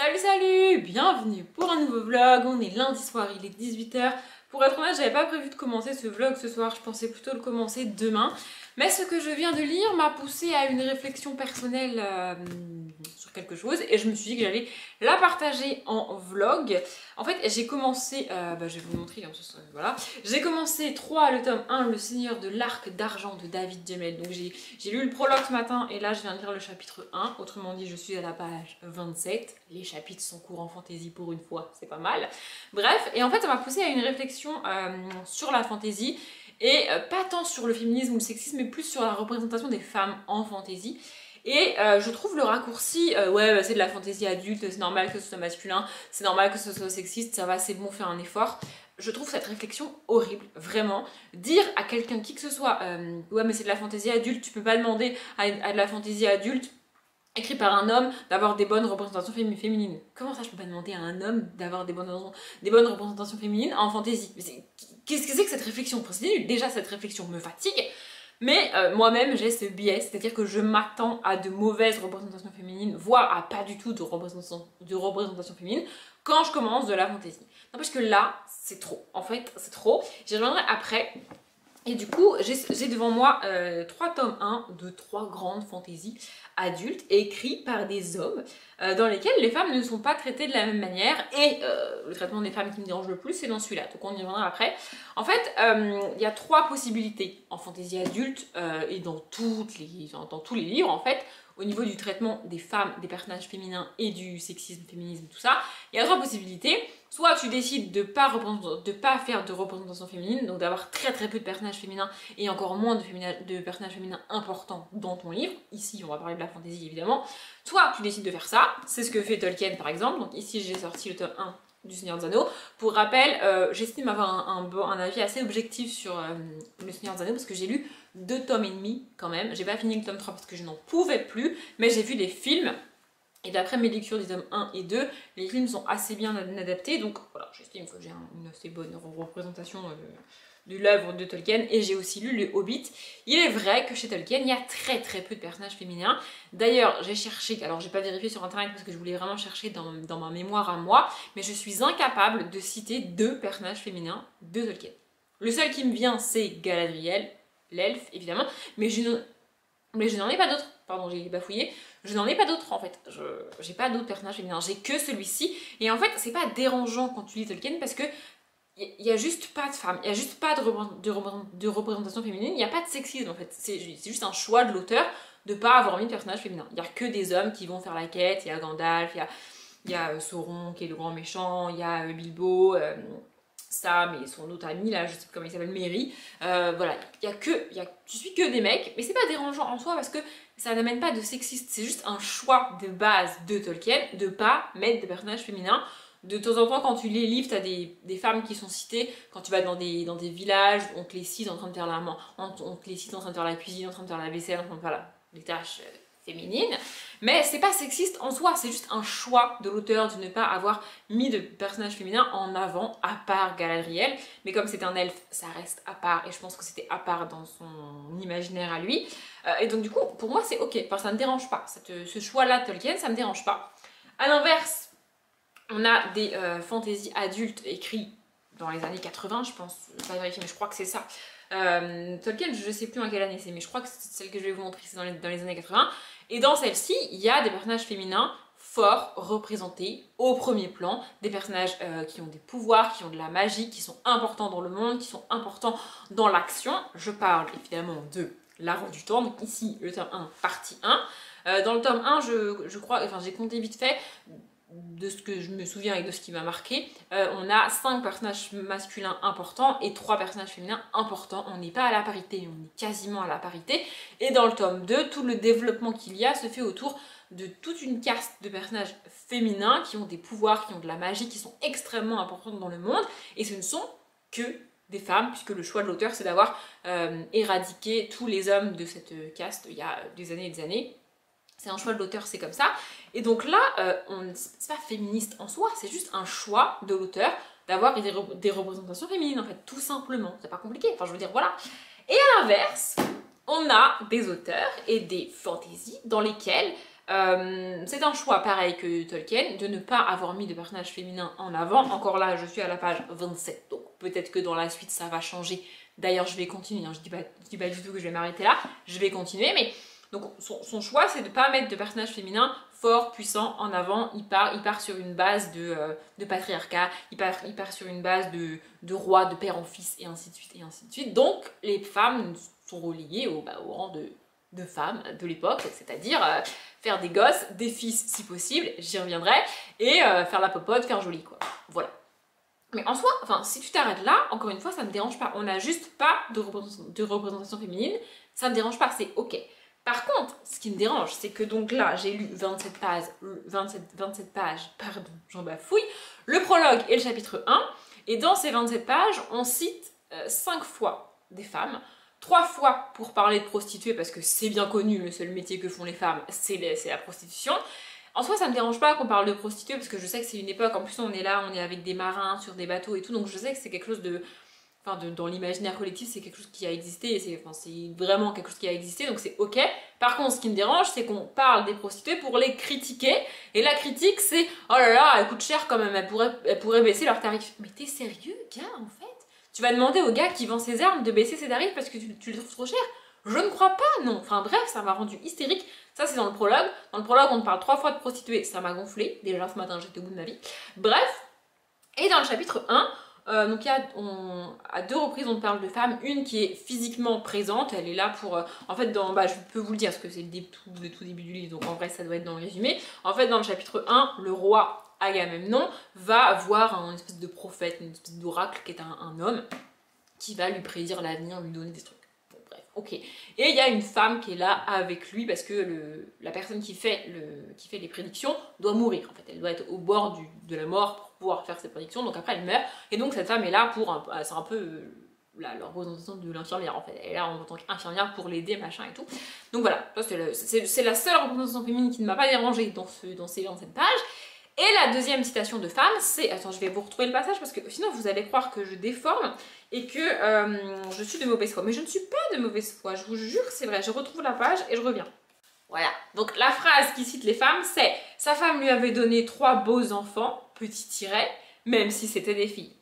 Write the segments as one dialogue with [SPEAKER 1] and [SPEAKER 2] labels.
[SPEAKER 1] Salut salut, bienvenue pour un nouveau vlog, on est lundi soir, il est 18 h. Pour être honnête, j'avais pas prévu de commencer ce vlog ce soir, je pensais plutôt le commencer demain. Mais ce que je viens de lire m'a poussé à une réflexion personnelle sur quelque chose et je me suis dit que j'allais la partager en vlog. En fait, j'ai commencé, je vais vous montrer, voilà. J'ai commencé le tome 1, Le Seigneur de l'Arc d'Argent de David Gemmell. Donc j'ai lu le prologue ce matin et là je viens de lire le chapitre 1. Autrement dit, je suis à la page 27. Les chapitres sont courts en fantasy pour une fois, c'est pas mal. Bref, et en fait ça m'a poussé à une réflexion sur la fantasy. Et pas tant sur le féminisme ou le sexisme, mais plus sur la représentation des femmes en fantasy. Et je trouve le raccourci, c'est de la fantasy adulte, c'est normal que ce soit masculin, c'est normal que ce soit sexiste, ça va, c'est bon, faire un effort. Je trouve cette réflexion horrible, vraiment. Dire à quelqu'un, qui que ce soit, ouais mais c'est de la fantasy adulte, tu peux pas demander à de la fantasy adulte écrit par un homme d'avoir des bonnes représentations féminines. Comment ça je peux pas demander à un homme d'avoir des bonnes représentations féminines en fantasy? Qu'est-ce que c'est que cette réflexion? Déjà cette réflexion me fatigue, mais moi-même j'ai ce biais, c'est-à-dire que je m'attends à de mauvaises représentations féminines, voire à pas du tout de représentation féminine quand je commence de la fantasy. N'empêche que là, c'est trop. En fait, c'est trop. J'y reviendrai après. Et du coup, j'ai devant moi 3 tomes 1 de 3 grandes fantaisies adultes écrits par des hommes dans lesquels les femmes ne sont pas traitées de la même manière. Et le traitement des femmes qui me dérange le plus, c'est dans celui-là. Donc on y reviendra après. En fait, il y a 3 possibilités en fantaisie adulte et dans tous les livres en fait. Au niveau du traitement des femmes, des personnages féminins et du sexisme, féminisme, tout ça, il y a 3 possibilités. Soit tu décides de pas faire de représentation féminine, donc d'avoir très peu de personnages féminins et encore moins de personnages féminins importants dans ton livre. Ici, on va parler de la fantaisie évidemment. Soit tu décides de faire ça, c'est ce que fait Tolkien par exemple. Donc ici, j'ai sorti le tome 1 du Seigneur des Anneaux. Pour rappel, j'estime avoir un avis assez objectif sur le Seigneur des Anneaux parce que j'ai lu 2 tomes et demi quand même. J'ai pas fini le tome 3 parce que je n'en pouvais plus, mais j'ai vu des films. Et d'après mes lectures des tomes 1 et 2, les films sont assez bien adaptés, donc voilà, j'estime que j'ai une assez bonne représentation de l'œuvre de Tolkien, et j'ai aussi lu Le Hobbit. Il est vrai que chez Tolkien, il y a très peu de personnages féminins. D'ailleurs, j'ai cherché, alors j'ai pas vérifié sur internet parce que je voulais vraiment chercher dans ma mémoire à moi, mais je suis incapable de citer 2 personnages féminins de Tolkien. Le seul qui me vient, c'est Galadriel, l'elfe, évidemment, mais je n'en ai pas d'autres. Pardon, j'ai bafouillé. Je n'en ai pas d'autres en fait. J'ai pas d'autres personnages féminins. J'ai que celui-ci. Et en fait, c'est pas dérangeant quand tu lis Tolkien parce que il y a juste pas de femmes. Il y a juste pas de représentation féminine. Il n'y a pas de sexisme en fait. C'est juste un choix de l'auteur de pas avoir mis de personnages féminins. Il y a que des hommes qui vont faire la quête. Il y a Gandalf, il y a Sauron qui est le grand méchant, il y a Bilbo. Sam et son autre ami là, je sais pas comment il s'appelle, Merry. Voilà, tu suis que des mecs, mais c'est pas dérangeant en soi parce que ça n'amène pas de sexiste, c'est juste un choix de base de Tolkien de pas mettre de personnages féminins. De temps en temps, quand tu lis les livres, t'as des femmes qui sont citées. Quand tu vas dans des villages, on te les cite en train de faire on te les cite en train de faire la cuisine, en train de faire la vaisselle, en train de faire les tâches féminines. Mais c'est pas sexiste en soi, c'est juste un choix de l'auteur de ne pas avoir mis de personnages féminins en avant, à part Galadriel. Mais comme c'est un elfe, ça reste à part, et je pense que c'était à part dans son imaginaire à lui. Et donc du coup, pour moi c'est ok, enfin ça me dérange pas. Ce choix-là de Tolkien, ça me dérange pas. À l'inverse, on a des fantaisies adultes écrits dans les années 80, je pense, je vais pas vérifier, mais je crois que c'est ça. Tolkien, je sais plus en quelle année c'est, mais je crois que c'est celle que je vais vous montrer, c'est dans les années 80. Et dans celle-ci, il y a des personnages féminins forts, représentés au premier plan, des personnages qui ont des pouvoirs, qui ont de la magie, qui sont importants dans le monde, qui sont importants dans l'action. Je parle évidemment de La Roue du Temps, donc ici le tome 1, partie 1. Dans le tome 1, je crois, enfin j'ai compté vite fait, de ce que je me souviens et de ce qui m'a marqué, on a 5 personnages masculins importants et 3 personnages féminins importants. On n'est pas à la parité, on est quasiment à la parité. Et dans le tome 2, tout le développement qu'il y a se fait autour de toute une caste de personnages féminins qui ont des pouvoirs, qui ont de la magie, qui sont extrêmement importants dans le monde. Et ce ne sont que des femmes, puisque le choix de l'auteur, c'est d'avoir éradiqué tous les hommes de cette caste il y a des années et des années. C'est un choix de l'auteur, c'est comme ça. Et donc là, c'est pas féministe en soi, c'est juste un choix de l'auteur d'avoir des représentations féminines, en fait, tout simplement. C'est pas compliqué, enfin je veux dire, voilà. Et à l'inverse, on a des auteurs et des fantaisies dans lesquelles C'est un choix pareil que Tolkien de ne pas avoir mis de personnage féminin en avant. Encore là, je suis à la page 27, donc peut-être que dans la suite ça va changer. D'ailleurs, je vais continuer, hein. Je dis pas du tout que je vais m'arrêter là, je vais continuer, mais donc son choix c'est de ne pas mettre de personnage féminin fort, puissant, en avant. Il part sur une base de patriarcat, il part sur une base de roi, de père en fils, et ainsi de suite, et ainsi de suite. Donc les femmes sont reléguées au rang de femmes de l'époque, c'est-à-dire faire des gosses, des fils si possible, j'y reviendrai, et faire la popote, faire joli quoi. Voilà. Mais en soi, enfin, si tu t'arrêtes là, encore une fois, ça me dérange pas. On n'a juste pas de représentation féminine, ça me dérange pas, c'est ok. Par contre, ce qui me dérange, c'est que donc là, j'ai lu 27 pages, pardon, j'en bafouille, le prologue et le chapitre 1, et dans ces 27 pages, on cite 5 fois des femmes, 3 fois pour parler de prostituées, parce que c'est bien connu, le seul métier que font les femmes, c'est la prostitution. En soi, ça me dérange pas qu'on parle de prostituées, parce que je sais que c'est une époque, en plus on est là, on est avec des marins sur des bateaux et tout, donc je sais que c'est quelque chose dans l'imaginaire collectif, c'est quelque chose qui a existé, c'est vraiment quelque chose qui a existé, donc c'est ok. Par contre, ce qui me dérange, c'est qu'on parle des prostituées pour les critiquer, et la critique, c'est « Oh là là, elles coûtent cher quand même, elles pourraient baisser leurs tarifs. » Mais t'es sérieux, gars, en fait? Tu vas demander au gars qui vend ses armes de baisser ses tarifs parce que tu les trouves trop chers? Je ne crois pas, non. Enfin bref, ça m'a rendu hystérique. Ça, c'est dans le prologue. Dans le prologue, on te parle 3 fois de prostituées, ça m'a gonflé. Déjà, ce matin, j'étais au bout de ma vie. Bref, et dans le chapitre 1, donc à 2 reprises on parle de femmes, une qui est physiquement présente, elle est là pour, en fait je peux vous le dire parce que c'est le tout début du livre, donc en vrai ça doit être dans le résumé. En fait dans le chapitre 1, le roi Agamemnon va voir un espèce de prophète, une espèce d'oracle qui est un homme, qui va lui prédire l'avenir, lui donner des trucs. Bon bref, ok. Et il y a une femme qui est là avec lui parce que la personne qui fait les prédictions doit mourir. En fait, elle doit être au bord de la mort pour pouvoir faire ses prédictions, donc après elle meurt. Et donc cette femme est là pour, c'est un peu la représentation de l'infirmière en fait. Elle est là en tant qu'infirmière pour l'aider, machin et tout. Donc voilà, c'est la seule représentation féminine qui ne m'a pas dérangée dans ces 27 pages. Et la deuxième citation de femme, c'est... Attends, je vais vous retrouver le passage parce que sinon vous allez croire que je déforme et que je suis de mauvaise foi. Mais je ne suis pas de mauvaise foi, je vous jure, c'est vrai. Je retrouve la page et je reviens. Voilà. Donc la phrase qui cite les femmes, c'est « Sa femme lui avait donné 3 beaux enfants, petit tiret, même si c'était des filles. »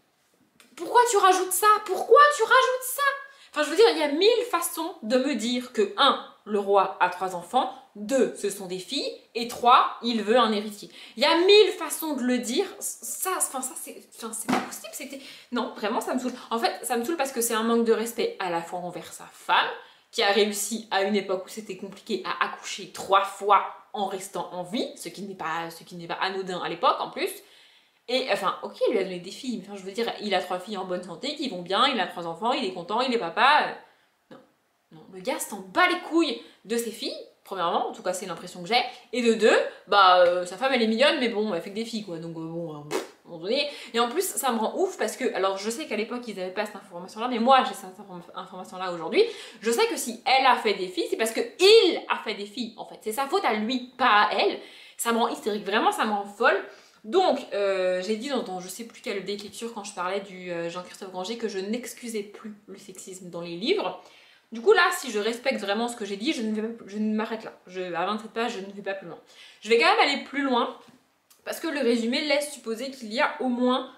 [SPEAKER 1] Pourquoi tu rajoutes ça? Pourquoi tu rajoutes ça? Enfin, je veux dire, il y a 1000 façons de me dire que 1, le roi a 3 enfants, 2, ce sont des filles, et 3, il veut un héritier. Il y a 1000 façons de le dire, c'est pas possible, non, vraiment, ça me saoule. En fait, ça me saoule parce que c'est un manque de respect à la fois envers sa femme, qui a réussi à une époque où c'était compliqué à accoucher 3 fois en restant en vie, ce qui n'est pas anodin à l'époque en plus. Et enfin, ok, il lui a donné des filles, enfin, je veux dire, il a 3 filles en bonne santé, qui vont bien, il a 3 enfants, il est content, il est papa. Non, le gars s'en bat les couilles de ses filles, premièrement, en tout cas c'est l'impression que j'ai, et de 2, sa femme elle est mignonne, mais bon, elle fait que des filles quoi, donc bon, à un moment donné. Et en plus, ça me rend ouf parce que, alors je sais qu'à l'époque ils n'avaient pas cette information là, mais moi j'ai cette information là aujourd'hui. Je sais que si elle a fait des filles, c'est parce que il a fait des filles en fait, c'est sa faute à lui, pas à elle. Ça me rend hystérique, vraiment ça me rend folle. Donc, j'ai dit dans je sais plus quelle lecture quand je parlais du Jean-Christophe Granger que je n'excusais plus le sexisme dans les livres. Du coup là, si je respecte vraiment ce que j'ai dit, je ne m'arrête là. À 27 pages, je ne vais pas plus loin. Je vais quand même aller plus loin, parce que le résumé laisse supposer qu'il y a au moins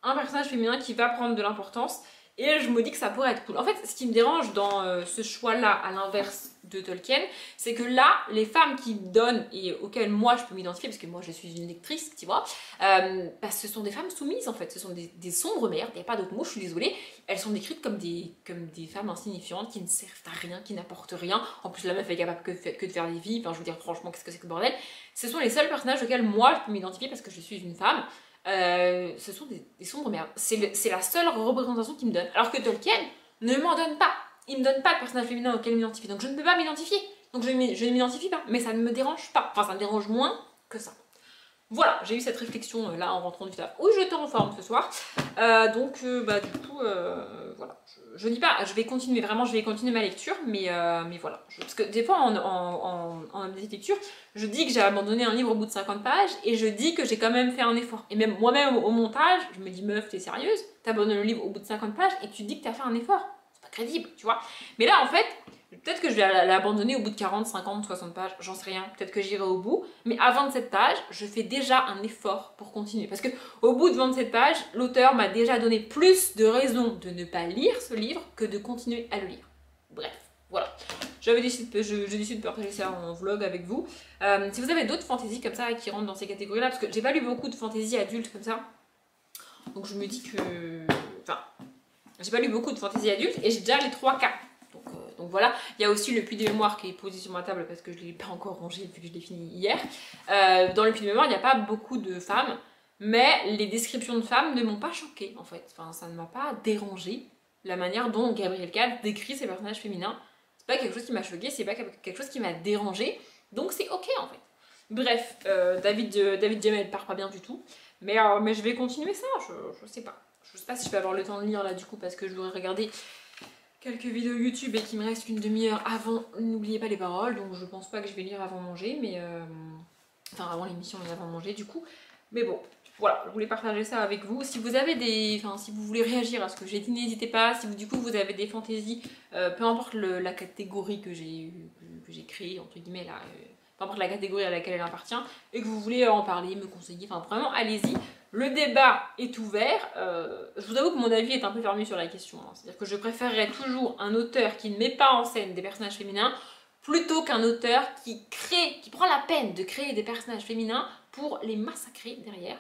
[SPEAKER 1] un personnage féminin qui va prendre de l'importance, et je me dis que ça pourrait être cool. En fait, ce qui me dérange dans ce choix-là, à l'inverse de Tolkien, c'est que là, les femmes qui donnent, et auxquelles moi je peux m'identifier, parce que moi je suis une lectrice, tu vois, parce que ce sont des femmes soumises en fait, ce sont des sombres merdes, il n'y a pas d'autre mot, je suis désolée, elles sont décrites comme des femmes insignifiantes, qui ne servent à rien, qui n'apportent rien, en plus la meuf est capable que de faire des vies, enfin je veux dire franchement, qu'est-ce que c'est que bordel. Ce sont les seuls personnages auxquels moi je peux m'identifier parce que je suis une femme. Ce sont des sombres merdes. C'est la seule représentation qu'il me donne. Alors que Tolkien ne m'en donne pas. Il me donne pas de personnage féminin auquel m'identifier. Donc je ne peux pas m'identifier. Donc je ne m'identifie pas. Mais ça ne me dérange pas. Enfin, ça me dérange moins que ça. Voilà, j'ai eu cette réflexion là en rentrant du taf. Oui, j'étais en forme ce soir. Du coup, voilà. Je dis pas, je vais continuer ma lecture, mais voilà. Parce que des fois, en lecture, je dis que j'ai abandonné un livre au bout de 50 pages et je dis que j'ai quand même fait un effort. Et même moi-même au montage, je me dis, meuf, t'es sérieuse? T'abandonnes le livre au bout de 50 pages et tu dis que t'as fait un effort. C'est pas crédible, tu vois. Mais là, en fait, peut-être que je vais l'abandonner au bout de 40, 50, 60 pages, j'en sais rien, peut-être que j'irai au bout, mais à 27 pages, je fais déjà un effort pour continuer, parce que au bout de 27 pages, l'auteur m'a déjà donné plus de raisons de ne pas lire ce livre que de continuer à le lire. Bref, voilà. Je décide de partager ça en vlog avec vous. Si vous avez d'autres fantaisies comme ça qui rentrent dans ces catégories-là, parce que j'ai pas lu beaucoup de fantaisies adultes comme ça, donc je me dis que... Enfin, j'ai pas lu beaucoup de fantaisies adultes et j'ai déjà les 3 cas. Donc voilà, il y a aussi le puits de mémoire qui est posé sur ma table parce que je ne l'ai pas encore rangé vu que je l'ai fini hier. Dans le puits de mémoire, il n'y a pas beaucoup de femmes, mais les descriptions de femmes ne m'ont pas choquée en fait. Enfin, ça ne m'a pas dérangée la manière dont Gabriel Cadre décrit ses personnages féminins. C'est pas quelque chose qui m'a choquée, c'est pas quelque chose qui m'a dérangée, donc c'est ok en fait. Bref, David Gemmell part pas bien du tout, mais je vais continuer ça, je sais pas. Je sais pas si je vais avoir le temps de lire là du coup parce que je voudrais regarder quelques vidéos YouTube et qu'il me reste une demi-heure avant N'oubliez pas les paroles, donc je pense pas que je vais lire avant manger, mais enfin avant l'émission et avant manger du coup, mais bon, voilà, je voulais partager ça avec vous. Si vous avez si vous voulez réagir à ce que j'ai dit, n'hésitez pas. Si vous, du coup vous avez des fantaisies, peu importe la catégorie que j'ai créée entre guillemets là, peu importe la catégorie à laquelle elle appartient, et que vous voulez en parler, me conseiller, enfin vraiment allez-y. Le débat est ouvert. Je vous avoue que mon avis est un peu fermé sur la question. Hein. C'est-à-dire que je préférerais toujours un auteur qui ne met pas en scène des personnages féminins plutôt qu'un auteur qui prend la peine de créer des personnages féminins pour les massacrer derrière.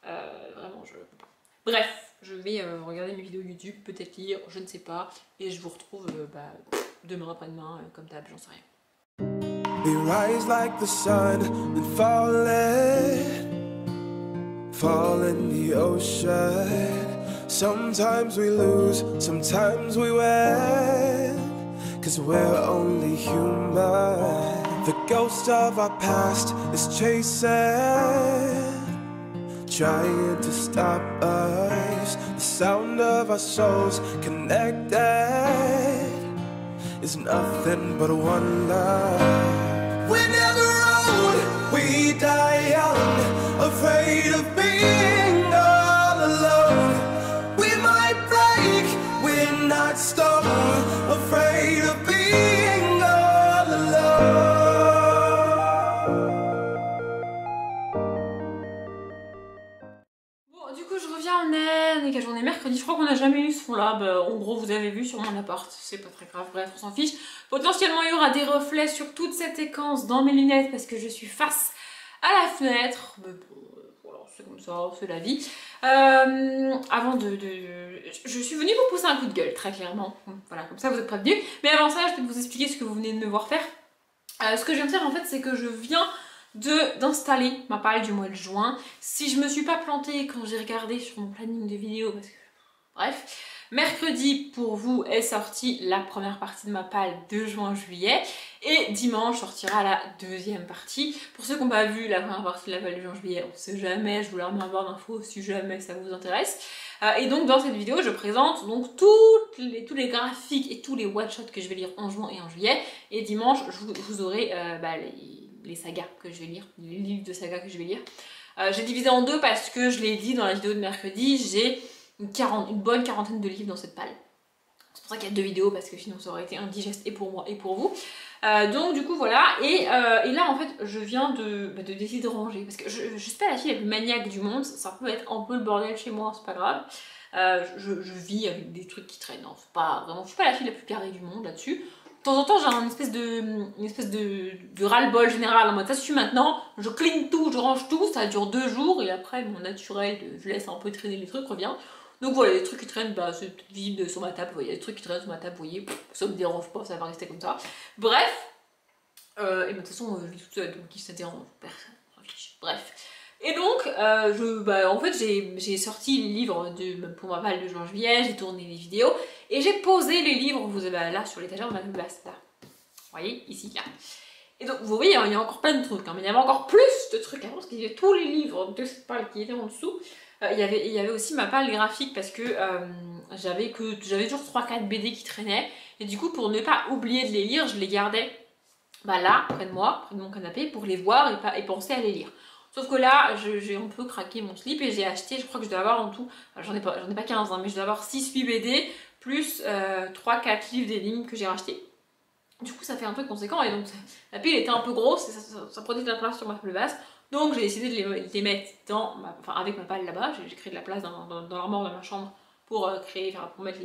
[SPEAKER 1] Vraiment, je peux pas. Bref, je vais regarder mes vidéos YouTube, peut-être lire, je ne sais pas. Et je vous retrouve demain, après-demain, comme d'hab, j'en sais rien.
[SPEAKER 2] We rise like the sun and fall in the ocean. Sometimes we lose, sometimes we win, 'cause we're only human. The ghost of our past is chasing, trying to stop us. The sound of our souls connected is nothing but one love. We're never old, we die young, afraid of being all alone. We might break, we're not stone, afraid of being all alone.
[SPEAKER 1] Bon, du coup, je reviens en aide, quelle journée mercredi, je crois qu'on n'a jamais eu ce fond-là. Bah, en gros, vous avez vu sur mon appart, c'est pas très grave, bref, on s'en fiche. Potentiellement, il y aura des reflets sur toute cette séquence dans mes lunettes parce que je suis face à la fenêtre. Mais bon, voilà, c'est comme ça, c'est la vie. Je suis venue pour pousser un coup de gueule, très clairement. Voilà, comme ça vous êtes prévenus. Mais avant ça, je vais vous expliquer ce que vous venez de me voir faire. Ce que je viens de faire, en fait, c'est que je viens d'installer ma palle du mois de juin. Si je me suis pas plantée quand j'ai regardé sur mon planning de vidéo, parce que... Bref, mercredi pour vous est sortie la première partie de ma palle de juin-juillet et dimanche sortira la deuxième partie. Pour ceux qui n'ont pas vu la première partie de la palle de juin-juillet, on sait jamais, je vous la remets en barre d'infos si jamais ça vous intéresse. Et donc dans cette vidéo, je présente donc tous les graphiques et tous les one-shots que je vais lire en juin et en juillet. Et dimanche, vous aurez les sagas que je vais lire, les livres de sagas que je vais lire. J'ai divisé en deux parce que je l'ai dit dans la vidéo de mercredi, j'ai une bonne quarantaine de livres dans cette palle. C'est pour ça qu'il y a deux vidéos parce que sinon ça aurait été indigeste et pour moi et pour vous. Donc du coup voilà, et là en fait je viens de décider de ranger parce que je suis pas la fille la plus maniaque du monde, ça peut être un peu le bordel chez moi, c'est pas grave. Je vis avec des trucs qui traînent, non, je suis pas la fille la plus carrée du monde là-dessus. De temps en temps j'ai une espèce de ras-le-bol général en mode ça suffit maintenant, je clean tout, je range tout, ça dure 2 jours et après mon naturel, je laisse un peu traîner les trucs, revient. Donc voilà, les trucs qui traînent, c'est visible sur ma table, vous voyez, les trucs qui traînent sur ma table, vous voyez, ça me dérange pas, ça va rester comme ça. Bref, et de toute façon, je vis toute seule, donc ça dérange personne, s'en fiche. Bref. Et donc, en fait, j'ai sorti les livres pour ma palle de juin-juillet, j'ai tourné les vidéos, et j'ai posé les livres, vous avez là, sur l'étagère de ma basse, là. Vous voyez, ici, là. Et donc, vous voyez, il y a encore plein de trucs, hein, mais il y avait encore plus de trucs avant, parce qu'il y avait tous les livres de cette palle qui étaient en dessous. Il y avait aussi ma palle graphique parce que j'avais toujours 3-4 BD qui traînaient et du coup pour ne pas oublier de les lire, je les gardais là, près de moi, près de mon canapé pour les voir et penser à les lire. Sauf que là, j'ai un peu craqué mon slip et j'ai acheté, je crois que je dois avoir en tout, j'en ai pas 15 hein, mais je dois avoir 6-8 BD plus 3-4 livres d'énigmes que j'ai rachetés. Du coup ça fait un truc conséquent et donc la pile était un peu grosse et ça prenait de la place sur ma table basse. Donc j'ai décidé de les mettre avec ma palle là-bas. J'ai créé de la place dans l'armoire de ma chambre pour pour mettre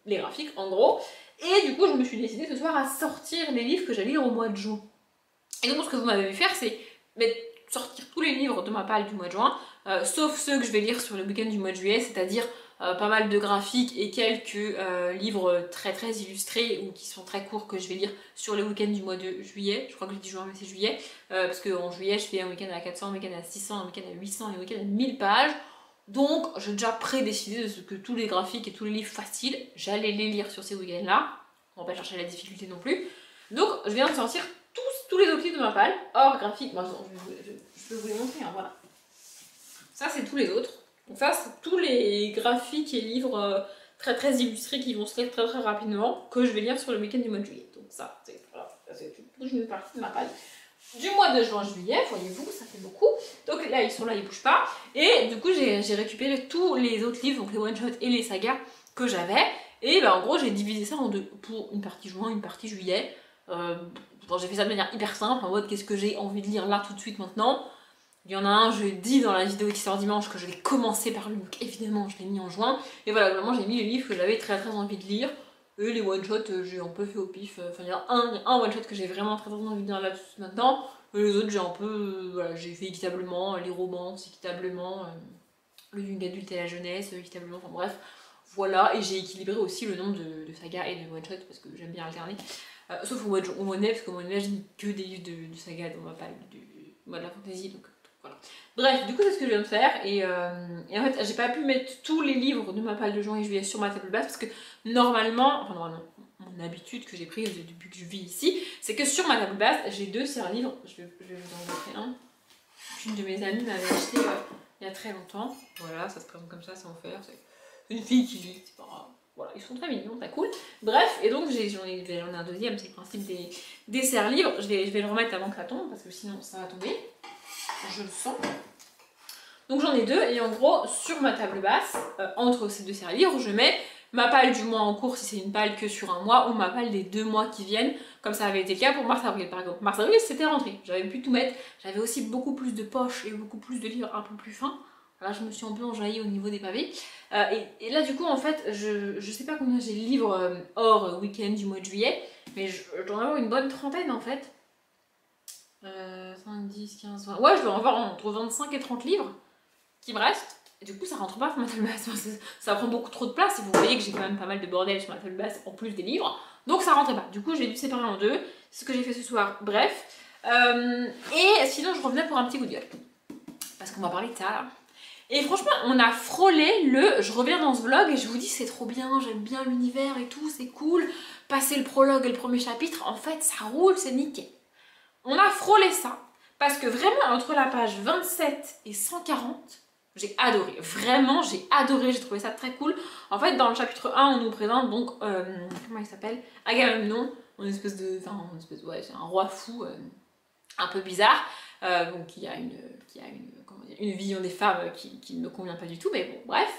[SPEAKER 1] les graphiques en gros. Et du coup je me suis décidée ce soir à sortir les livres que j'allais lire au mois de juin. Et donc ce que vous m'avez vu faire c'est sortir tous les livres de ma palle du mois de juin, sauf ceux que je vais lire sur le week-end du mois de juillet, c'est-à-dire pas mal de graphiques et quelques livres très très illustrés ou qui sont très courts que je vais lire sur le week-end du mois de juillet. Je crois que je dis juin mais c'est juillet, parce qu'en juillet je fais un week-end à 400, un week-end à 600, un week-end à 800 et un week-end à 1000 pages. Donc j'ai déjà prédécidé de ce que tous les graphiques et tous les livres faciles, j'allais les lire sur ces week-ends-là. On va pas chercher la difficulté non plus. Donc je viens de sortir tous les autres livres de ma palle, hors graphique. Bon, je peux vous les montrer, hein, voilà. Ça c'est tous les autres. Donc ça c'est tous les graphiques et livres très très illustrés qui vont se lire très très rapidement, que je vais lire sur le week-end du mois de juillet. Donc ça, c'est une partie de ma palle. Du mois de juin-juillet, voyez-vous, ça fait beaucoup. Donc là, ils sont là, ils bougent pas. Et du coup, j'ai récupéré tous les autres livres, donc les one-shots et les sagas que j'avais. Et ben, en gros, j'ai divisé ça en deux, pour une partie juin, une partie juillet. J'ai fait ça de manière hyper simple, en mode qu'est-ce que j'ai envie de lire là tout de suite maintenant. Il y en a un, je dis dans la vidéo qui sort dimanche que je vais commencer par lui, donc évidemment je l'ai mis en juin. Et voilà, vraiment j'ai mis les livres que j'avais très très envie de lire. Et les one-shots, j'ai un peu fait au pif. Enfin, il y a un one-shot que j'ai vraiment très très envie de lire là tout de suite maintenant. Et les autres, j'ai un peu. Voilà, j'ai fait équitablement, les romances, équitablement, le young adulte et la jeunesse, équitablement, enfin bref. Voilà, et j'ai équilibré aussi le nombre de sagas et de one-shots parce que j'aime bien alterner. Sauf au mois de mai, parce qu'au mois de mai, j'ai mis que des livres de sagas dans ma palle du mois de la fantasy, donc voilà. Bref, du coup, c'est ce que je viens de faire, et en fait, j'ai pas pu mettre tous les livres de ma palle de juin et juillet sur ma table basse, parce que normalement, mon habitude que j'ai prise depuis que je vis ici, c'est que sur ma table basse, j'ai deux serre-livres, je vais vous en montrer un. Une de mes amies m'avait acheté il y a très longtemps, voilà, ça se présente comme ça, c'est offert, c'est une fille qui lit, c'est pas grave. Voilà, ils sont très mignons, très cool. Bref, et donc j'en ai un deuxième, c'est le principe des serre-livres. Je vais le remettre avant que ça tombe, parce que sinon ça va tomber. Je le sens. Donc j'en ai deux, et en gros, sur ma table basse, entre ces deux serre-livres, je mets ma palle du mois en cours si c'est une palle que sur un mois, ou ma palle des 2 mois qui viennent, comme ça avait été le cas pour mars-avril par exemple. Mars-avril c'était rentré, j'avais pu tout mettre, j'avais aussi beaucoup plus de poches et beaucoup plus de livres un peu plus fins. Là je me suis un peu enjaillie au niveau des pavés. Et là du coup en fait, je sais pas combien j'ai de livres hors week-end du mois de juillet, mais je dois en avoir une bonne trentaine en fait. 5, 10, 15, 20... Ouais, je dois en avoir entre 25 et 30 livres qui me restent. Et du coup ça rentre pas sur ma table basse, ça prend beaucoup trop de place et vous voyez que j'ai quand même pas mal de bordel sur ma table basse en plus des livres. Donc ça rentrait pas, du coup j'ai dû séparer en deux, c'est ce que j'ai fait ce soir, bref. Et sinon je revenais pour un petit coup de gueule, parce qu'on va parler de ça là. Et franchement on a frôlé je reviens dans ce vlog et je vous dis c'est trop bien, j'aime bien l'univers et tout, c'est cool. Passer le prologue et le premier chapitre, en fait ça roule, c'est nickel. On a frôlé ça, parce que vraiment entre la page 27 et 140, j'ai adoré, vraiment j'ai adoré, j'ai trouvé ça très cool. En fait dans le chapitre 1 on nous présente donc, comment il s'appelle, Agamemnon, une espèce de, ouais c'est un roi fou, un peu bizarre, donc qui a une vision des femmes qui ne me convient pas du tout, mais bon bref.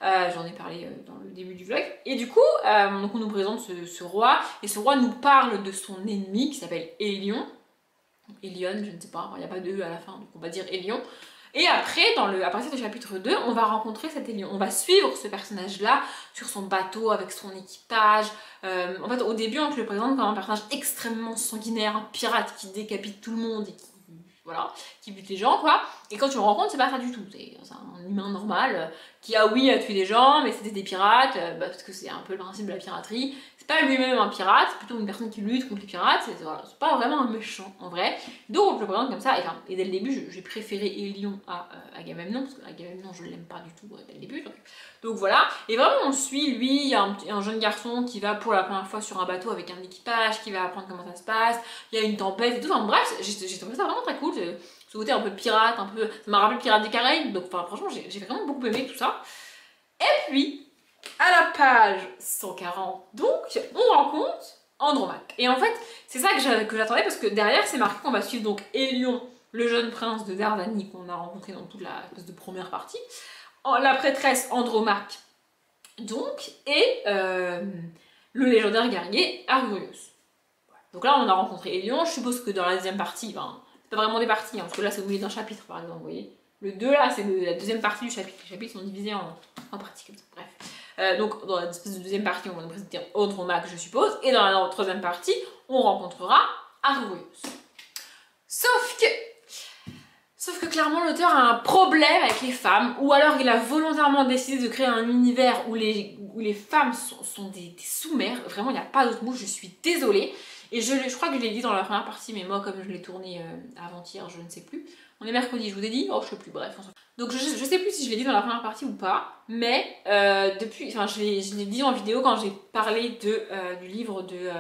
[SPEAKER 1] J'en ai parlé dans le début du vlog. Et du coup, donc on nous présente ce roi, et ce roi nous parle de son ennemi qui s'appelle Hélion. Hélion, je ne sais pas, il n'y a pas de E à la fin, donc on va dire Hélion. Et après, à partir du chapitre 2, on va rencontrer cet Hélion. On va suivre ce personnage-là sur son bateau, avec son équipage. En fait, au début, on te le présente comme un personnage extrêmement sanguinaire, un pirate qui décapite tout le monde et qui bute les gens, quoi. Et quand tu le rencontres, c'est pas ça du tout. C'est un humain normal qui a tué des gens, mais c'était des pirates, parce que c'est un peu le principe de la piraterie. C'est pas lui-même un pirate, c'est plutôt une personne qui lutte contre les pirates. C'est pas vraiment un méchant en vrai. Donc on te le présente comme ça. Et dès le début, j'ai préféré Hélion à Agamemnon, parce que Agamemnon, je l'aime pas du tout dès le début. Donc voilà. Et vraiment, on suit lui. Il y a un jeune garçon qui va pour la première fois sur un bateau avec un équipage, qui va apprendre comment ça se passe. Il y a une tempête et tout. Enfin bref, j'ai trouvé ça vraiment très cool. Ce côté un peu pirate, ça m'a rappelé Pirates des Caraïbes, donc franchement j'ai vraiment beaucoup aimé tout ça. Et puis, à la page 140, donc, on rencontre Andromaque. Et en fait, c'est ça que j'attendais, parce que derrière c'est marqué qu'on va suivre donc Hélion, le jeune prince de Dardanie qu'on a rencontré dans toute la espèce de première partie, la prêtresse Andromaque, donc, et le légendaire guerrier Argurius. Voilà. Donc là, on a rencontré Elion. Je suppose que dans la deuxième partie, ben, c'est pas vraiment des parties, hein, parce que là, c'est au milieu d'un chapitre, par exemple, vous voyez. Le 2, là, c'est la deuxième partie du chapitre. Les chapitres sont divisés en parties comme ça. Bref. Donc, dans la espèce de deuxième partie, on va nous présenter Andromaque, je suppose. Et dans la troisième partie, on rencontrera Argouilleuse. Sauf que clairement, l'auteur a un problème avec les femmes, ou alors il a volontairement décidé de créer un univers où les femmes sont des sous-mères. Vraiment, il n'y a pas d'autre mot, je suis désolée. Et je crois que je l'ai dit dans la première partie, mais moi, comme je l'ai tourné avant-hier, je ne sais plus. On est mercredi, je vous ai dit. Oh, je sais plus, bref. Donc, je sais plus si je l'ai dit dans la première partie ou pas, mais depuis. Enfin, je l'ai dit en vidéo quand j'ai parlé du livre de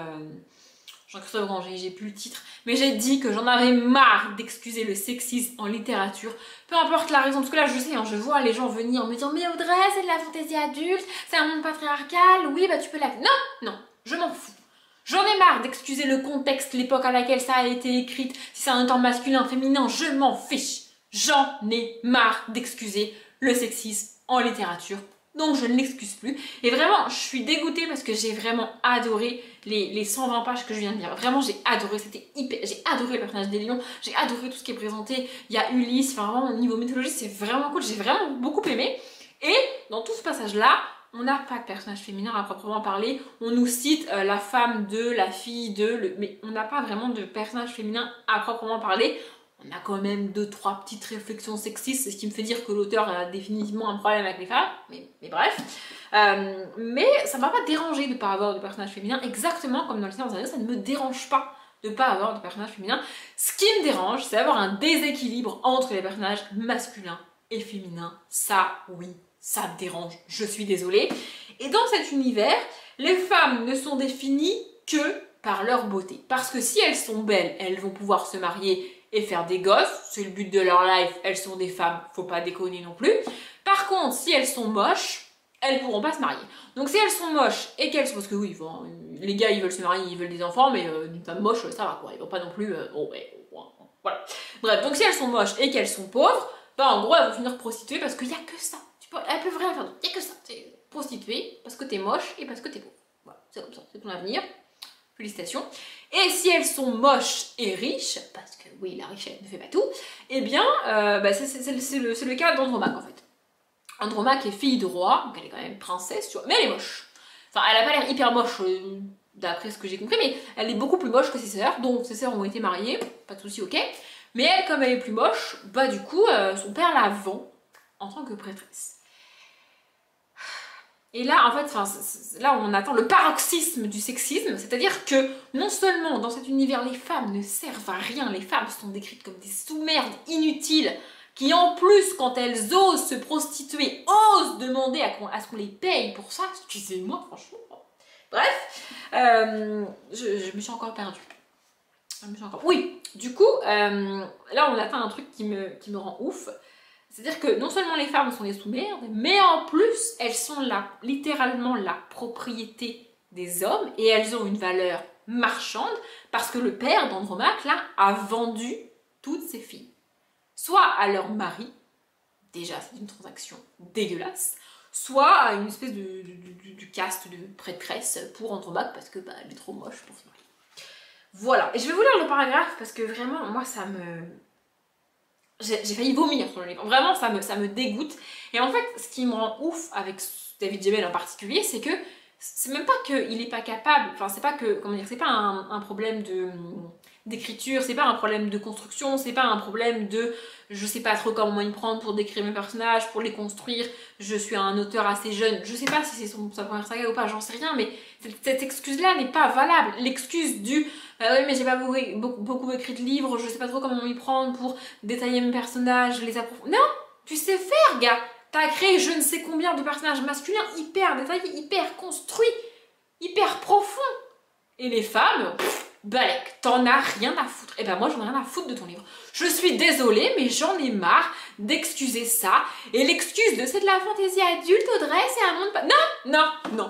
[SPEAKER 1] Jean-Christophe Granger, j'ai plus le titre, mais j'ai dit que j'en avais marre d'excuser le sexisme en littérature, peu importe la raison, parce que là je sais, hein, je vois les gens venir me dire mais Audrey, c'est de la fantaisie adulte, c'est un monde patriarcal, oui bah tu peux la... Non, je m'en fous. J'en ai marre d'excuser le contexte, l'époque à laquelle ça a été écrite, si c'est un auteur masculin, féminin, je m'en fiche. J'en ai marre d'excuser le sexisme en littérature. Donc je ne l'excuse plus. Et vraiment, je suis dégoûtée parce que j'ai vraiment adoré les 120 pages que je viens de lire. Vraiment, j'ai adoré, c'était hyper... J'ai adoré le personnage des lions, j'ai adoré tout ce qui est présenté. Il y a Ulysse, enfin vraiment, au niveau mythologie, c'est vraiment cool. J'ai vraiment beaucoup aimé. Et dans tout ce passage-là, on n'a pas de personnage féminin à proprement parler. On nous cite la femme de, la fille de, mais on n'a pas vraiment de personnage féminin à proprement parler. On a quand même 2-3 petites réflexions sexistes, c'est ce qui me fait dire que l'auteur a définitivement un problème avec les femmes, mais bref. Mais ça m'a pas dérangé de ne pas avoir de personnage féminin, exactement comme dans le Seigneur des Anneaux, ça ne me dérange pas de ne pas avoir de personnage féminin. Ce qui me dérange, c'est d'avoir un déséquilibre entre les personnages masculins et féminins. Ça, oui, ça me dérange, je suis désolée. Et dans cet univers, les femmes ne sont définies que par leur beauté. Parce que si elles sont belles, elles vont pouvoir se marier et faire des gosses, c'est le but de leur life, elles sont des femmes, faut pas déconner non plus. Par contre, si elles sont moches, elles pourront pas se marier. Donc si elles sont moches et qu'elles sont... Parce que oui, bon, les gars ils veulent se marier, ils veulent des enfants, mais une femme moche, ça va quoi, ils vont pas non plus... voilà. Bref, donc si elles sont moches et qu'elles sont pauvres, bah en gros elles vont finir prostituées parce qu'il y a que ça. Elles peuvent rien faire d'autre, il y a que ça. C'est prostituée parce que t'es moche et parce que t'es pauvre. Voilà, c'est comme ça, c'est ton avenir. Félicitations. Et si elles sont moches et riches, parce que oui, la richesse ne fait pas tout, eh bien, c'est le cas d'Andromaque en fait. Andromaque est fille de roi, donc elle est quand même princesse, tu vois, mais elle est moche. Enfin, elle a pas l'air hyper moche, d'après ce que j'ai compris, mais elle est beaucoup plus moche que ses sœurs, donc ses sœurs ont été mariées, pas de souci, ok. Mais elle, comme elle est plus moche, bah du coup, son père la vend en tant que prêtresse. Et là, en fait, là on attend le paroxysme du sexisme, c'est-à-dire que non seulement dans cet univers les femmes ne servent à rien, les femmes sont décrites comme des sous-merdes inutiles, qui en plus, quand elles osent se prostituer, osent demander à ce qu'on les paye pour ça, excusez-moi franchement. Bref, je me suis encore perdue. Oui, du coup, là on atteint un truc qui me rend ouf. C'est-à-dire que non seulement les femmes sont des sous-merdes, mais en plus, elles sont littéralement la propriété des hommes et elles ont une valeur marchande parce que le père d'Andromaque, là, a vendu toutes ses filles. Soit à leur mari, déjà c'est une transaction dégueulasse, soit à une espèce de caste de prêtresse pour Andromaque parce que bah, elle est trop moche pour se marier. Voilà, et je vais vous lire le paragraphe parce que vraiment, moi ça me... J'ai failli vomir sur le livre, vraiment ça me dégoûte. Et en fait, ce qui me rend ouf avec David Gemmell en particulier, c'est que c'est même pas qu'il est pas capable, enfin c'est pas que, comment dire, c'est pas un problème d'écriture, c'est pas un problème de construction, c'est pas un problème de je sais pas trop comment y prendre pour décrire mes personnages, pour les construire, je suis un auteur assez jeune, je sais pas si c'est sa première saga ou pas, j'en sais rien, mais cette excuse-là n'est pas valable. L'excuse du oui mais j'ai pas beaucoup écrit de livres, je sais pas trop comment y prendre pour détailler mes personnages, les approfondir. Non, tu sais faire gars. T'as créé je ne sais combien de personnages masculins hyper détaillés, hyper construits, hyper profonds. Et les femmes, balèque, t'en as rien à foutre. Et ben moi j'en ai rien à foutre de ton livre. Je suis désolée mais j'en ai marre d'excuser ça. Et l'excuse de c'est de la fantaisie adulte Audrey, c'est un monde pas... Non.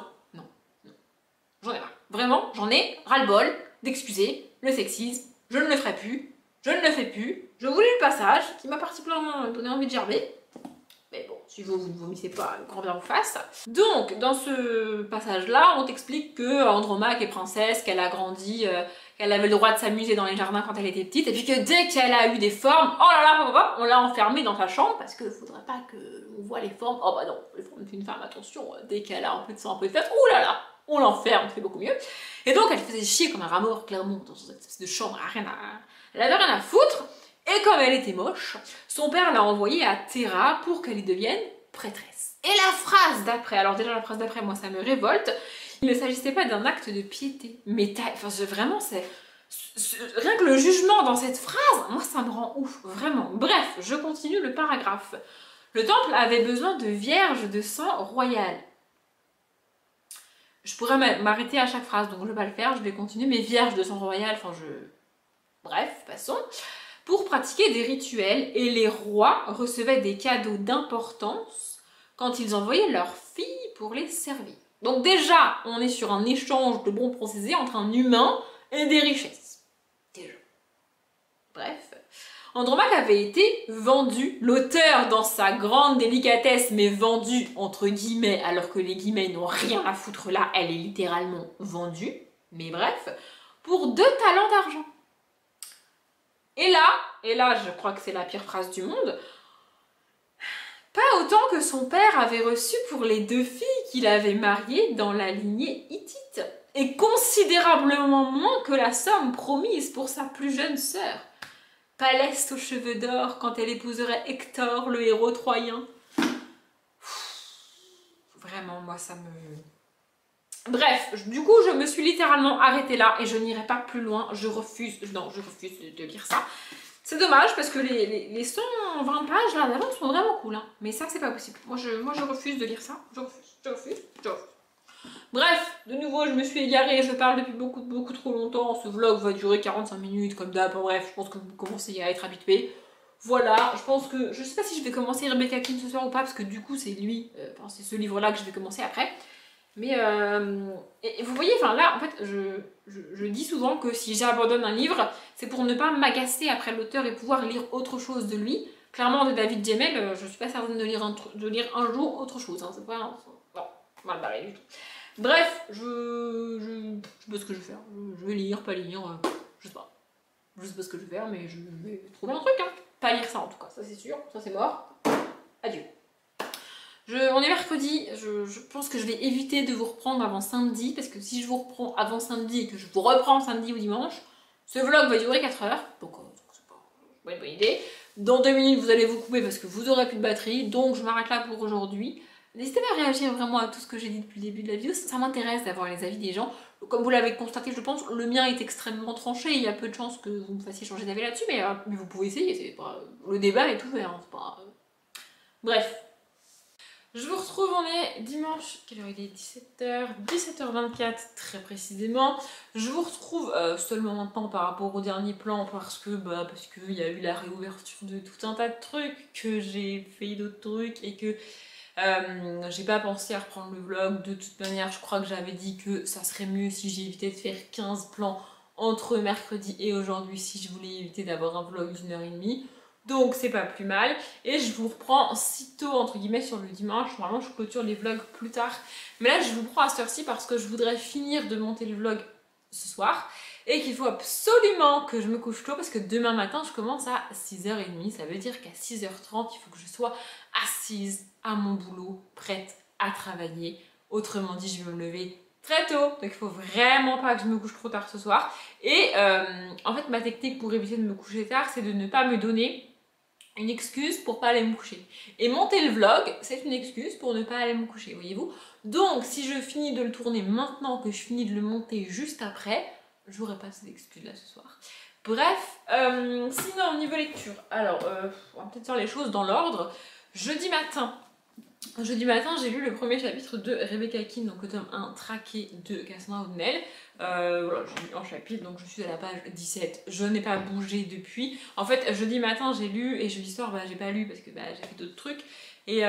[SPEAKER 1] J'en ai marre. Vraiment, j'en ai ras-le-bol d'excuser le sexisme. Je ne le ferai plus. Je ne le fais plus. Je vous lis le passage qui m'a particulièrement donné envie de gerber. Mais bon, si vous ne vomissez pas, grand bien vous fasse. Donc, dans ce passage-là, on t'explique que Andromaque est princesse, qu'elle a grandi qu'elle avait le droit de s'amuser dans les jardins quand elle était petite, et puis que dès qu'elle a eu des formes, oh là là, hop, hop, on l'a enfermée dans sa chambre, parce qu'il faudrait pas qu'on voit les formes. Oh bah non, les formes d'une femme, attention, dès qu'elle a un peu de sang, un peu de fête, oh là là, on l'enferme, c'est beaucoup mieux. Et donc elle faisait chier comme un rat mort, clairement, dans cette espèce de chambre, elle avait rien à foutre, et comme elle était moche, son père l'a envoyée à Terra pour qu'elle y devienne prêtresse. Et la phrase d'après, alors déjà la phrase d'après, moi ça me révolte, il ne s'agissait pas d'un acte de piété, mais enfin, vraiment, rien que le jugement dans cette phrase, moi ça me rend ouf, vraiment. Bref, je continue le paragraphe. Le temple avait besoin de vierges de sang royal. Je pourrais m'arrêter à chaque phrase, donc je vais pas le faire, je vais continuer, mais vierges de sang royal, enfin Bref, passons. Pour pratiquer des rituels, et les rois recevaient des cadeaux d'importance quand ils envoyaient leurs filles pour les servir. Donc déjà, on est sur un échange de bons procédés entre un humain et des richesses. Déjà. Bref. Andromaque avait été vendu, l'auteur dans sa grande délicatesse, mais vendu entre guillemets, alors que les guillemets n'ont rien à foutre là, elle est littéralement vendue, mais bref, pour 2 talents d'argent. Et là, je crois que c'est la pire phrase du monde, pas autant que son père avait reçu pour les 2 filles qu'il avait mariées dans la lignée hittite, et considérablement moins que la somme promise pour sa plus jeune sœur, Palès aux cheveux d'or, quand elle épouserait Hector, le héros troyen. Vraiment, moi ça me... Bref, du coup je me suis littéralement arrêtée là et je n'irai pas plus loin, je refuse de lire ça. C'est dommage parce que les 120 pages là d'avant sont vraiment cool, hein. Mais ça c'est pas possible. Moi je refuse de lire ça. Je refuse. Bref, de nouveau je me suis égarée, je parle depuis beaucoup trop longtemps. Ce vlog va durer 45 minutes comme d'hab. Bref, je pense que vous commencez à être habitués. Voilà, je pense que... Je sais pas si je vais commencer Rebecca King ce soir ou pas, parce que du coup c'est lui, c'est ce livre là que je vais commencer après. Mais et vous voyez, enfin là en fait je dis souvent que si j'abandonne un livre, c'est pour ne pas m'agacer après l'auteur et pouvoir lire autre chose de lui. Clairement de David Gemmell, je suis pas certaine de lire un jour autre chose, hein. C'est pas... Non, mal barré du tout. Bref, je sais pas ce que je vais faire. Je vais lire, pas lire, je sais pas. Je sais pas ce que je vais faire, mais je vais trouver un truc, hein. Pas lire ça en tout cas, ça c'est sûr, ça c'est mort. Adieu. On est mercredi, je pense que je vais éviter de vous reprendre avant samedi, parce que si je vous reprends avant samedi et que je vous reprends samedi ou dimanche, ce vlog va durer 4 heures, donc c'est pas une bonne idée. Dans 2 minutes, vous allez vous couper parce que vous aurez plus de batterie, donc je m'arrête là pour aujourd'hui. N'hésitez pas à réagir vraiment à tout ce que j'ai dit depuis le début de la vidéo, ça m'intéresse d'avoir les avis des gens. Comme vous l'avez constaté, je pense, le mien est extrêmement tranché, il y a peu de chances que vous me fassiez changer d'avis là-dessus, mais vous pouvez essayer, c'est pas... le débat est ouvert, hein, c'est pas... Bref. Je vous retrouve, on est dimanche, quelle heure il est? 17h24 très précisément. Je vous retrouve seulement maintenant par rapport au dernier plan parce qu'il y a eu la réouverture de tout un tas de trucs, que j'ai fait d'autres trucs et que j'ai pas pensé à reprendre le vlog. De toute manière, je crois que j'avais dit que ça serait mieux si j'évitais de faire 15 plans entre mercredi et aujourd'hui si je voulais éviter d'avoir un vlog d'1h30. Donc c'est pas plus mal. Et je vous reprends sitôt entre guillemets sur le dimanche. Normalement je clôture les vlogs plus tard. Mais là je vous prends à cette heure-ci parce que je voudrais finir de monter le vlog ce soir. Et qu'il faut absolument que je me couche tôt parce que demain matin je commence à 6h30. Ça veut dire qu'à 6h30 il faut que je sois assise à mon boulot, prête à travailler. Autrement dit je vais me lever très tôt. Donc il faut vraiment pas que je me couche trop tard ce soir. Et en fait ma technique pour éviter de me coucher tard c'est de ne pas me donner une excuse pour pas aller me coucher. Et monter le vlog, c'est une excuse pour ne pas aller me coucher, voyez-vous. Donc, si je finis de le tourner maintenant, que je finis de le monter juste après, j'aurai pas cette excuse-là ce soir. Bref, sinon, au niveau lecture, alors, on va peut-être faire les choses dans l'ordre. Jeudi matin, j'ai lu le premier chapitre de Rebecca King, donc le tome 1, Traqué de Cassandra O'Donnell. Voilà, j'ai lu un chapitre, donc je suis à la page 17. Je n'ai pas bougé depuis. En fait, jeudi matin, j'ai lu, et jeudi soir, j'ai pas lu parce que j'ai fait d'autres trucs. Et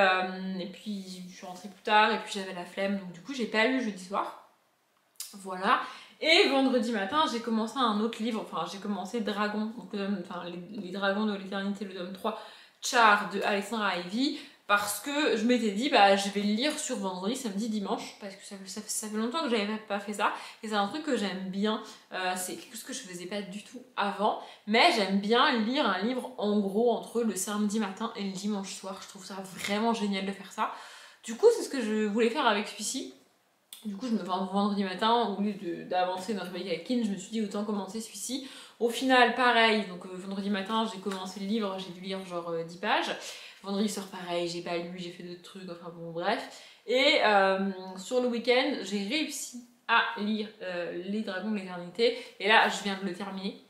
[SPEAKER 1] puis, je suis rentrée plus tard, et puis j'avais la flemme, donc du coup, j'ai pas lu jeudi soir. Voilà. Et vendredi matin, j'ai commencé un autre livre, enfin, j'ai commencé Dragon, donc les Dragons de l'éternité, le tome 3, Char de Alexandra Ivy. parce que je m'étais dit bah je vais le lire sur vendredi, samedi, dimanche, parce que ça fait longtemps que j'avais pas fait ça, et c'est un truc que j'aime bien, c'est quelque chose que je faisais pas du tout avant, mais j'aime bien lire un livre en gros entre le samedi matin et le dimanche soir, je trouve ça vraiment génial de faire ça. Du coup c'est ce que je voulais faire avec celui-ci. Du coup, vendredi matin, au lieu d'avancer dans Rebecca Akin, je me suis dit autant commencer celui-ci. Au final, pareil, donc vendredi matin, j'ai commencé le livre, j'ai dû lire genre 10 pages. Vendredi soir, pareil, j'ai pas lu, j'ai fait d'autres trucs, enfin bon, bref. Et sur le week-end, j'ai réussi à lire Les Dragons de l'Éternité. Et là, je viens de le terminer.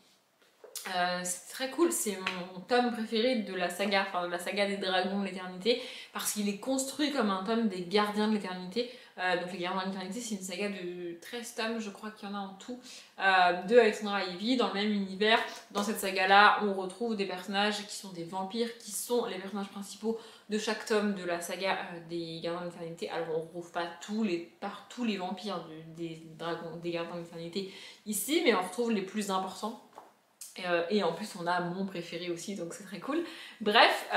[SPEAKER 1] C'est très cool, c'est mon tome préféré de la saga, enfin de la saga des Dragons de l'Éternité, parce qu'il est construit comme un tome des Gardiens de l'Éternité. Donc les Gardiens de l'Éternité, c'est une saga de 13 tomes, je crois qu'il y en a en tout, de Alexandra Ivy, dans le même univers. Dans cette saga-là, on retrouve des personnages qui sont des vampires, qui sont les personnages principaux de chaque tome de la saga des Gardiens de l'Éternité. Alors on retrouve pas tous les vampires des Gardiens de l'Éternité ici, mais on retrouve les plus importants. Et en plus on a mon préféré aussi, donc c'est très cool. Bref,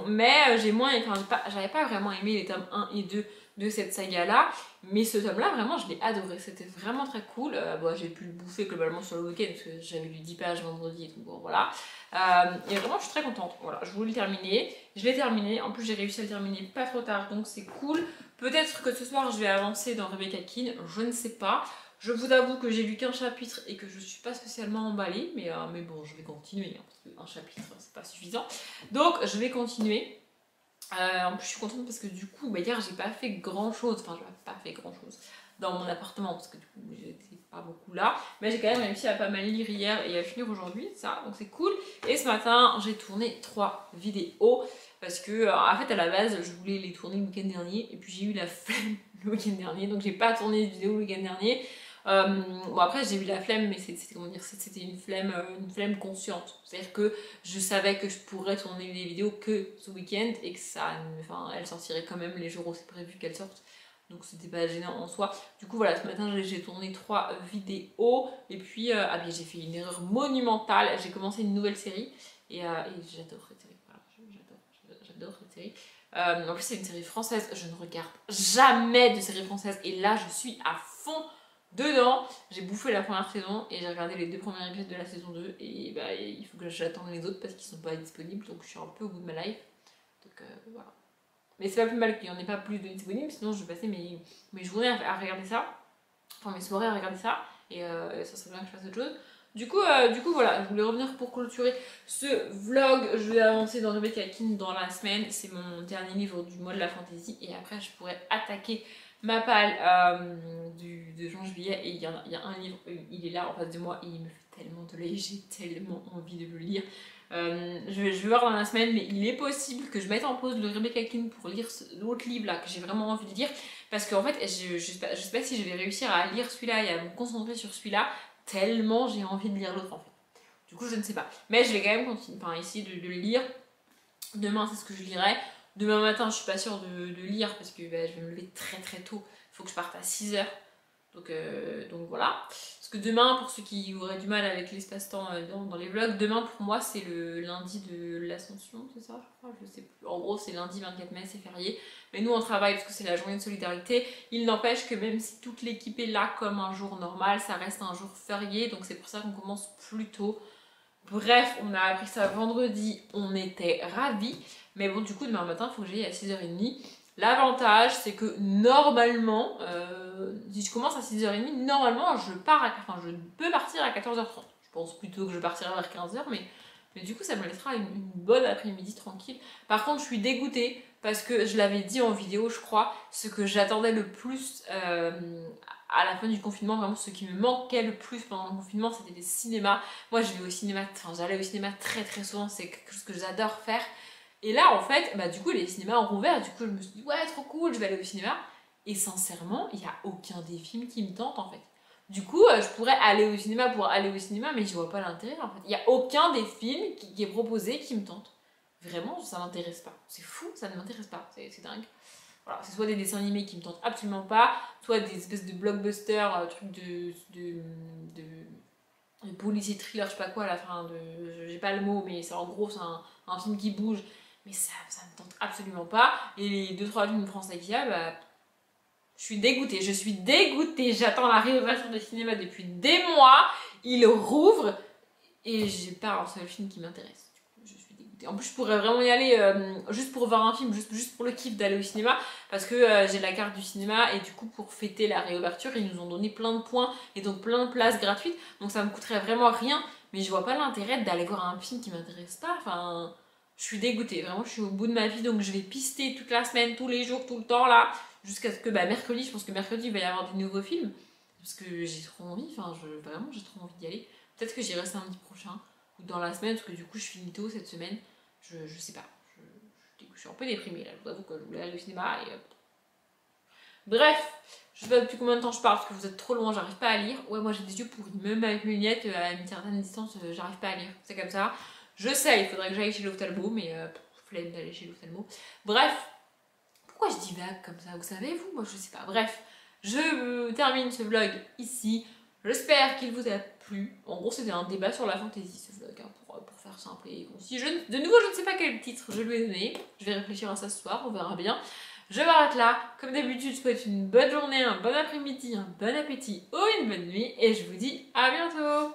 [SPEAKER 1] mais j'avais pas vraiment aimé les tomes 1 et 2 de cette saga là, mais ce tome là vraiment je l'ai adoré, c'était vraiment très cool. J'ai pu le bouffer globalement sur le week-end parce que j'avais lu 10 pages vendredi et tout, bon voilà. Et vraiment je suis très contente, voilà, je voulais le terminer, je l'ai terminé, en plus j'ai réussi à le terminer pas trop tard, donc c'est cool. Peut-être que ce soir je vais avancer dans Rebecca Akin, je ne sais pas. Je vous avoue que j'ai lu qu'un chapitre et que je suis pas spécialement emballée, mais bon, je vais continuer, hein, parce qu'un chapitre c'est pas suffisant. Donc je vais continuer. En plus je suis contente parce que du coup, hier j'ai pas fait grand chose, enfin j'ai pas fait grand chose dans mon appartement, parce que du coup j'étais pas beaucoup là, mais j'ai quand même réussi à pas mal lire hier et à finir aujourd'hui, ça, donc c'est cool. Et ce matin j'ai tourné 3 vidéos, parce que en fait à la base je voulais les tourner le week-end dernier, et puis j'ai eu la flemme le week-end dernier, donc j'ai pas tourné de vidéo le week-end dernier. Bon après j'ai eu la flemme, mais c'était une flemme consciente, c'est à dire que je savais que je pourrais tourner des vidéos que ce week-end et que elle sortirait quand même les jours où c'est prévu qu'elle sorte, donc c'était pas gênant en soi. Du coup voilà, ce matin j'ai tourné 3 vidéos, et puis j'ai fait une erreur monumentale, j'ai commencé une nouvelle série et j'adore cette série, voilà, j'adore cette série. En plus c'est une série française, je ne regarde jamais de séries françaises et là je suis à fond dedans. J'ai bouffé la première saison et j'ai regardé les 2 premiers épisodes de la saison 2, et il faut que j'attende les autres parce qu'ils sont pas disponibles, donc je suis un peu au bout de ma life, donc voilà. Mais c'est pas plus mal qu'il n'y en ait pas plus de disponibles, sinon je vais passer mes journées à regarder ça, enfin mes soirées à regarder ça, et ça serait bien que je fasse autre chose. Du coup voilà, je voulais revenir pour clôturer ce vlog. Je vais avancer dans Rebecca Akin dans la semaine, c'est mon dernier livre du mois de la fantasy, et après je pourrais attaquer ma palle de juin-juillet, et il y a un livre, il est là en face de moi et il me fait tellement de l'œil, j'ai tellement envie de le lire. Je vais voir dans la semaine, mais il est possible que je mette en pause le Rebecca Akin pour lire l'autre livre là que j'ai vraiment envie de lire, parce qu'en fait je sais pas si je vais réussir à lire celui-là et à me concentrer sur celui-là, tellement j'ai envie de lire l'autre en fait. Du coup je ne sais pas, mais je vais quand même continuer, essayer de le lire. Demain c'est ce que je lirai. Demain matin je suis pas sûre de lire parce que je vais me lever très très tôt, il faut que je parte à 6h, donc voilà. Parce que demain, pour ceux qui auraient du mal avec l'espace-temps dans les vlogs, demain pour moi c'est le lundi de l'Ascension, c'est ça je crois, je sais plus. En gros c'est lundi 24 mai, c'est férié, mais nous on travaille parce que c'est la journée de solidarité. Il n'empêche que même si toute l'équipe est là comme un jour normal, ça reste un jour férié, donc c'est pour ça qu'on commence plus tôt. Bref, on a appris ça vendredi, on était ravis. Mais bon, du coup, demain matin, il faut que j'aille à 6h30. L'avantage, c'est que normalement, si je commence à 6h30, normalement, je peux partir à 14h30. Je pense plutôt que je partirai vers 15h, mais du coup, ça me laissera une bonne après-midi tranquille. Par contre, je suis dégoûtée parce que je l'avais dit en vidéo, je crois, ce que j'attendais le plus à la fin du confinement, vraiment ce qui me manquait le plus pendant le confinement, c'était les cinémas. Moi, j'allais au cinéma très très souvent, c'est quelque chose que j'adore faire. Et là, en fait, du coup, les cinémas ont rouvert, du coup, je me suis dit, ouais, trop cool, je vais aller au cinéma. Et sincèrement, il n'y a aucun des films qui me tente, en fait. Du coup, je pourrais aller au cinéma pour aller au cinéma, mais je vois pas l'intérêt, en fait. Il n'y a aucun des films qui est proposé qui me tente. Vraiment, ça m'intéresse pas. C'est fou, ça ne m'intéresse pas, c'est dingue. Voilà, c'est soit des dessins animés qui me tentent absolument pas, soit des espèces de blockbusters, trucs de policier thriller, je sais pas quoi, à la fin, j'ai pas le mot, mais c'est en gros, c'est un film qui bouge. mais ça me tente absolument pas. Et les 2-3 films français qu'il y a, bah, je suis dégoûtée. J'attends la réouverture des cinémas depuis des mois. Ils rouvrent et j'ai pas un seul film qui m'intéresse. Je suis dégoûtée. En plus, je pourrais vraiment y aller juste pour voir un film, juste pour le kiff d'aller au cinéma, parce que j'ai la carte du cinéma et du coup, pour fêter la réouverture, ils nous ont donné plein de points et donc plein de places gratuites. Donc ça me coûterait vraiment rien, mais je vois pas l'intérêt d'aller voir un film qui m'intéresse pas. Enfin, je suis dégoûtée. Vraiment, je suis au bout de ma vie, donc je vais pister toute la semaine, tous les jours, tout le temps là, jusqu'à ce que mercredi, je pense que mercredi il va y avoir des nouveaux films, parce que j'ai trop envie. Enfin, vraiment, j'ai trop envie d'y aller. Peut-être que j'irai samedi prochain ou dans la semaine, parce que du coup je finis tôt cette semaine. Je sais pas. Je suis un peu déprimée là. Je vous avoue que je voulais aller au cinéma et. Bref, je sais pas depuis combien de temps je parle parce que vous êtes trop loin, j'arrive pas à lire. Ouais, moi j'ai des yeux pourris. Même avec mes lunettes à une certaine distance, j'arrive pas à lire. C'est comme ça. Je sais, il faudrait que j'aille chez l'ophtalmo, mais flemme d'aller chez l'ophtalmo. Bref, pourquoi je divague comme ça? Vous savez, vous? Moi je sais pas. Bref, je termine ce vlog ici. J'espère qu'il vous a plu. En gros, c'était un débat sur la fantaisie, ce vlog, hein, pour faire simple et concis. De nouveau, je ne sais pas quel titre je lui ai donné. Je vais réfléchir à ça ce soir, on verra bien. Je m'arrête là. Comme d'habitude, je vous souhaite une bonne journée, un bon après-midi, un bon appétit ou une bonne nuit. Et je vous dis à bientôt.